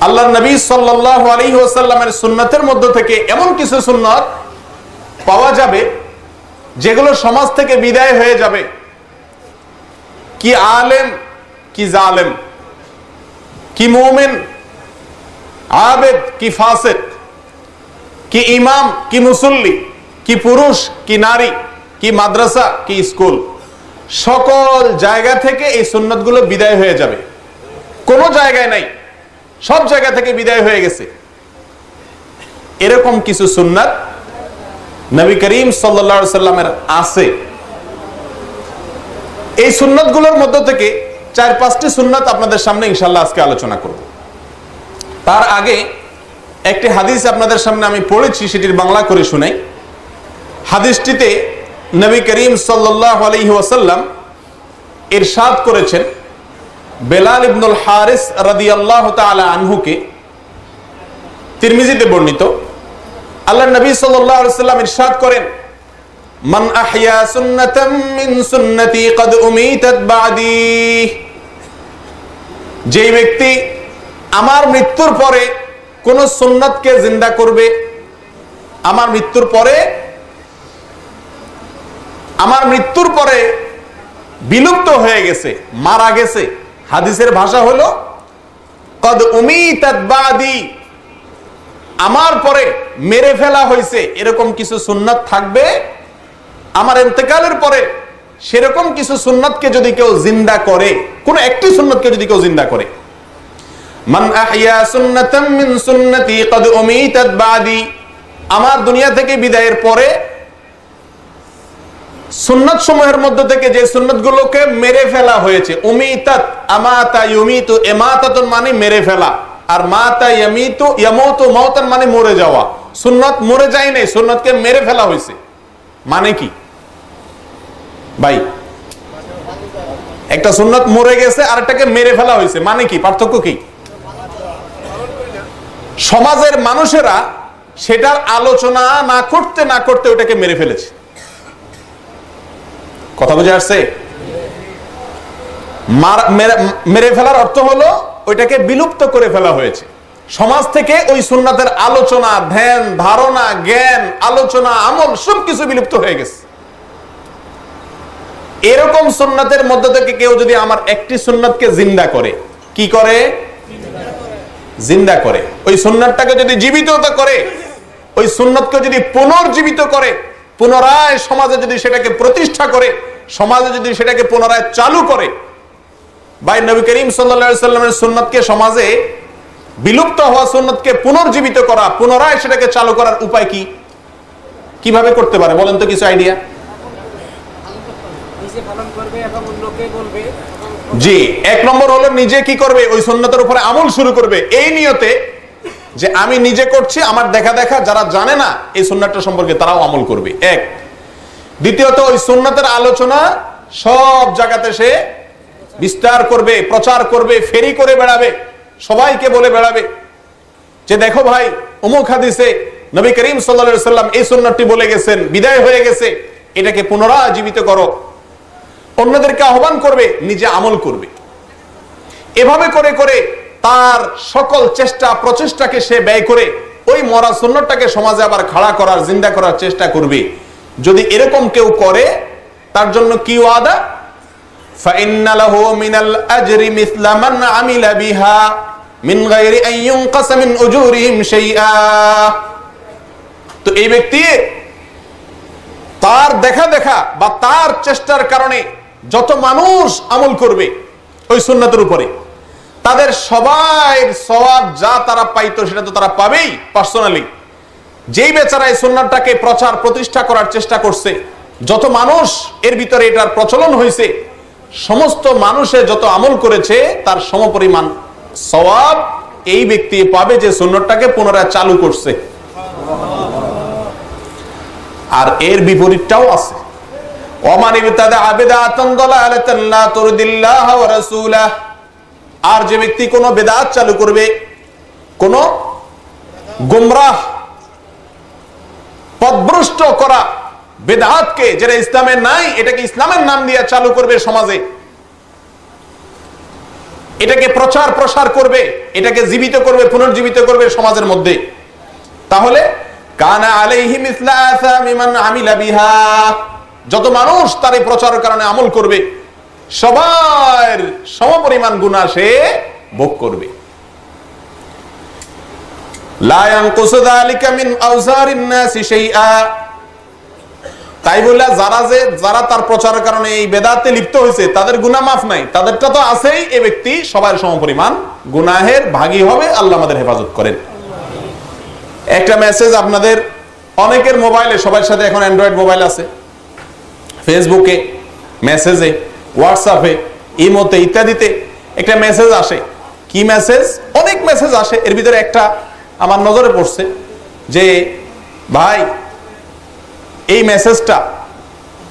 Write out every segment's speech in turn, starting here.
আল্লাহর নবী সাল্লাল্লাহু আলাইহি ওয়াসাল্লামের সুন্নাতের মধ্য থেকে এমন কিছু সুন্নাত পাওয়া যাবে যেগুলো সমাজ থেকে বিদায় হয়ে যাবে। কি আলেম কি জালেম, কি মুমিন আবেদ কি ফাসিক, কি ইমাম কি মুসল্লি, কি পুরুষ কি নারী, কি মাদ্রাসা কি স্কুল, সকল জায়গা থেকে এই সুন্নাতগুলো বিদায় হয়ে যাবে। কোনো জায়গায় নাই, সব জায়গা থেকে বিদায় হয়ে গেছে। এরকম কিছু সুন্নাত নবী করিম সাল্লাল্লাহু আলাইহি সাল্লামের আছে। এই সুন্নাতগুলোর মধ্য থেকে 4-5টি সুন্নাত আপনাদের সামনে ইনশাআল্লাহ আজকে আলোচনা করব। তার আগে একটি হাদিস আপনাদের সামনে আমি পড়েছি, সেটির বাংলা করে শুনাই। হাদিসটিতে নবী করিম সাল্লাল্লাহু আলাইহি ওয়াসাল্লাম ইরশাদ করেছেন, বেলাল ইবনুল হারিস রাদিয়াল্লাহু তাআলা আনহুকে, তিরমিজিতে বর্ণিত। আল্লাহর নবী সাল্লাল্লাহু আলাইহি ওয়াসাল্লাম ইরশাদ করেন, মান আহইয়া সুন্নাতাম মিন সুন্নতি ক্বাদ উমিতাত বাদি, যেই ব্যক্তি আমার মৃত্যুর পরে কোন সুন্নাতকে জিন্দা করবে, আমার মৃত্যুর পরে বিলুপ্ত হয়ে গেছে, মারা গেছে। হাদিসের ভাষা হলো ক্বাদ উমিতাত বাদি, আমার পরে মেরে ফেলা হয়েছে এরকম কিছু সুন্নাত থাকবে আমার ইন্তেকালের পরে। সেরকম কিছু সুন্নাতকে যদি কেউ জিন্দা করে, কোন একটি সুন্নাতকে যদি কেউ জিন্দা করে, মান আহইয়া সুন্নাতাম মিন সুন্নতি ক্বাদ উমিতাত বাদি, আমার দুনিয়া থেকে বিদায়ের পরে সুন্নাত সমূহের মধ্য থেকে যে সুন্নাতগুলোকে মেরে ফেলা হয়েছে, উমিতাত আমাতা ইউমিতু, ইমাতাতুন মানে মেরে ফেলা, আর মাতা ইয়ামিতু ইয়ামুতু মাউতান মানে মরে যাওয়া। সুন্নাত মরে যায় নাই, সুন্নাতকে মেরে ফেলা হয়েছে। মানে কি ভাই? একটা সুন্নাত মরে গেছে আর একটাকে মেরে ফেলা হয়েছে, মানে কি? পার্থক্য কি? সমাজের মানুষেরা সেটার আলোচনা না করতে না করতে ওটাকে মেরে ফেলেছে। কথা বুঝে আসছে? মেরে ফেলার অর্থ হলো ওইটাকে বিলুপ্ত করে ফেলা হয়েছে। সমাজ থেকে ওই সুন্নাতের আলোচনা, ধ্যান, ধারণা, জ্ঞান, আলোচনা, আমল সবকিছু বিলুপ্ত হয়ে গেছে। এরকম সুন্নাতের মধ্য থেকে কেউ যদি আমার একটি সুন্নাতকে জিন্দা করে, কি করে? জিন্দা করে। ওই সুন্নাতটাকে যদি জীবিত করে, ওই সুন্নাতকে যদি পুনর্জীবিত করে, পুনরায় সমাজে যদি সেটাকে প্রতিষ্ঠা করে, সমাজে যদি সেটাকে পুনরায় চালু করে, ভাই নবী করিম সাল্লাল্লাহু আলাইহি সাল্লামের সুন্নাতকে সমাজে বিলুপ্ত হওয়া সুন্নাতকে পুনর্জীবিত করা, পুনরায় সেটাকে চালু করার উপায় কি? কিভাবে করতে পারে বলেন তো, কিছু আইডিয়া? জি, 1 নম্বর হলো নিজে কি করবে? ওই সুন্নাতের উপরে আমল শুরু করবে, এই নিয়তে যে আমি নিজে করছি, আমার দেখা দেখা যারা জানে না এই সুন্নাতটা সম্পর্কে তারাও আমল করবে। 1। দ্বিতীয়ত, ওই সুন্নাতের আলোচনা সব জায়গাতে সে বিস্তার করবে, প্রচার করবে, ফেরি করে বেড়াবে, সবাইকে বলে বেড়াবে যে দেখো ভাই, অমুক হাদিসে নবী করিম সাল্লাল্লাহু আলাইহি সাল্লাম এই সুন্নাতটি বলে গেছেন, বিদায় হয়ে গেছে, এটাকে পুনরায় জীবিত করো। অন্যদেরকে আহ্বান করবে, নিজে আমল করবে। এভাবে করে করে তার সকল চেষ্টা প্রচেষ্টাকে সে ব্যয় করে ওই মরা সুন্নাতটাকে সমাজে আবার খাড়া করার, জিন্দা করার চেষ্টা করবে। যদি এরকম কেউ করে, তার জন্য কি ওয়াদা? ফাইন্না লাহু মিনাল আজরি মিসলা মান আমিলা বিহা মিন গায়রি আন ইউনকাস মিন উজুরিহিম শাইআ। তো এই ব্যক্তি তার দেখা দেখা বা তার চেষ্টার কারণে যত মানুষ আমল করবে ওই সুন্নাতের উপরে, তাদের সবাই সওয়াব যা তারা পাইতো সেটা তো তারা পাবেই পার্সোনালি। যেই বেচারা এই সুন্নাতটাকে প্রচার প্রতিষ্ঠা করার চেষ্টা করছে, যত মানুষ এর ভিতরে এটার প্রচলন হয়েছে, সমস্ত মানুষে যত আমল করেছে তার সমপরিমাণ সওয়াব এই ব্যক্তি পাবে যে সুন্নাতটাকে পুনরায় চালু করছে। আর এর বিপরীতটাও আছে, ওমান ইবতাদা বিদআতান দালালাতান লা তুরদিল্লাহ ওয়া রাসূলাহ। আর যে ব্যক্তি কোন বিদআত চালু করবে, কোন গোমরাহ পথভ্রষ্ট করা বিদআতকে, যেটা ইসলামে নাই, এটাকে ইসলামের নাম দিয়ে চালু করবে সমাজে, এটাকে প্রচার প্রসার করবে, এটাকে জীবিত করবে, পুনর্জীবিত করবে সমাজের মধ্যে, তাহলে কানা আলাইহি মিসলা আসামি মান আমিলা বিহা, যত মানুষ তার এই প্রচারের কারণে আমল করবে সবার সমপরিমাণ গুনাহ সে ভোগ করবে। লা ইয়ানকুসু যালিকা মিন আওজারিন নাসি শাইআ, তাই বলে যারা তার প্রচারের কারণে এই বেদাতে লিপ্ত হয়েছে তাদের গুনাহ মাফ নাই, তাদেরটা তো আছেই। এই ব্যক্তি সবার সমপরিমাণ গুনাহের ভাগী হবে। আল্লাহ আমাদের হেফাজত করেন। একটা মেসেজ আপনাদের অনেকের মোবাইলে, সবার সাথে এখন অ্যান্ড্রয়েড মোবাইল আছে, ফেসবুকে মেসেজে, হোয়াটসঅ্যাপে, ইমোতে ইত্যাদিতে একটা মেসেজ আসে। কি মেসেজ? অনেক মেসেজ আসে, এর ভিতরে একটা আমার নজরে পড়ছে যে ভাই এই মেসেজটা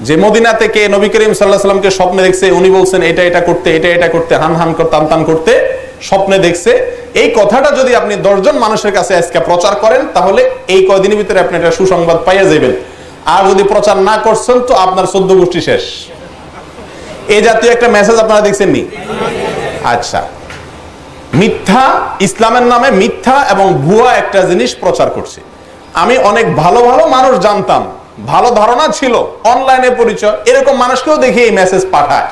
যে মদিনা থেকে নবী করিম সাল্লাল্লাহু আলাইহি ওয়াসাল্লামকে স্বপ্নে দেখছে, উনি বলছেন এটা এটা করতে, এটা এটা করতে, হান হান করতে, টান টান করতে স্বপ্নে দেখছে, এই কথাটা যদি আপনি 10 জন মানুষের কাছে আজকে প্রচার করেন তাহলে এই কয়দিনের ভিতরে আপনি একটা সুসংবাদ পাইয়া যাবেন। আর যদি প্রচার না করছেন তো আপনার 14 গোষ্ঠী শেষ। এই জাতীয় একটা মেসেজ আপনারা দেখছেন নি? আচ্ছা, মিথ্যা, ইসলামের নামে মিথ্যা এবং ভুয়া একটা জিনিস প্রচার করছে। আমি অনেক ভালো ভালো মানুষ জানতাম, ভালো ধারণা ছিল, অনলাইনে পরিচয়, এরকম মানুষকেও দেখি এই মেসেজ পাঠায়।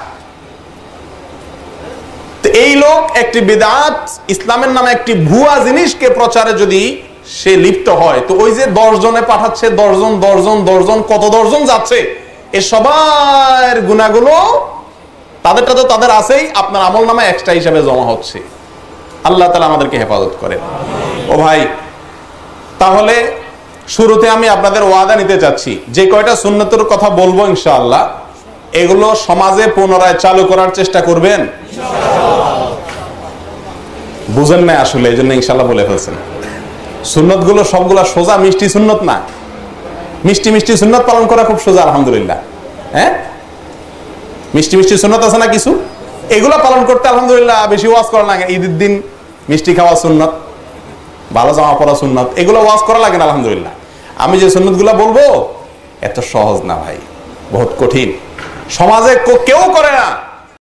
তো এই লোক একটি বিদআত, ইসলামের নামে একটি ভুয়া জিনিসকে প্রচারে যদি সে লিপ্ত হয়, তো ওই যে 10 জনে পাঠাচ্ছে, 10 জন কত 10 জন যাচ্ছে, এ সবার গুনাহগুলো তাদেরটা তো তাদের আছেই, আপনার আমল নামে এক্সট্রা হিসাবে জমা হচ্ছে। আল্লাহ তাআলা আমাদেরকে হেফাজত করেন। ও ভাই, তাহলে শুরুতে আমি আপনাদের ওয়াদা নিতে চাচ্ছি, যে কয়টা সুন্নতের কথা বলবো ইনশাআল্লাহ, এগুলো সমাজে পুনরায় চালু করার চেষ্টা করবেন। বুঝেন না আসলে, এই জন্য ইনশাআল্লাহ বলে ফেলছেন। সুন্নতগুলো সবগুলা সোজা মিষ্টি সুন্নত না, মিষ্টি মিষ্টি সুন্নত পালন করা খুব সোজা আলহামদুলিল্লাহ। হ্যাঁ, মিষ্টি মিষ্টি সুন্নত আছে না কিছু, এগুলো পালন করতে আলহামদুলিল্লাহ বেশি ওয়াজ করা লাগে। ঈদের দিন মিষ্টি খাওয়া সুন্নত, ভালো জামা পরা সুন্নত, এগুলো ওয়াজ করা লাগে না আলহামদুলিল্লাহ। আমি যে সুন্নতগুলো বলবো এত সহজ না ভাই, বহুত কঠিন, সমাজে কেউ করে না।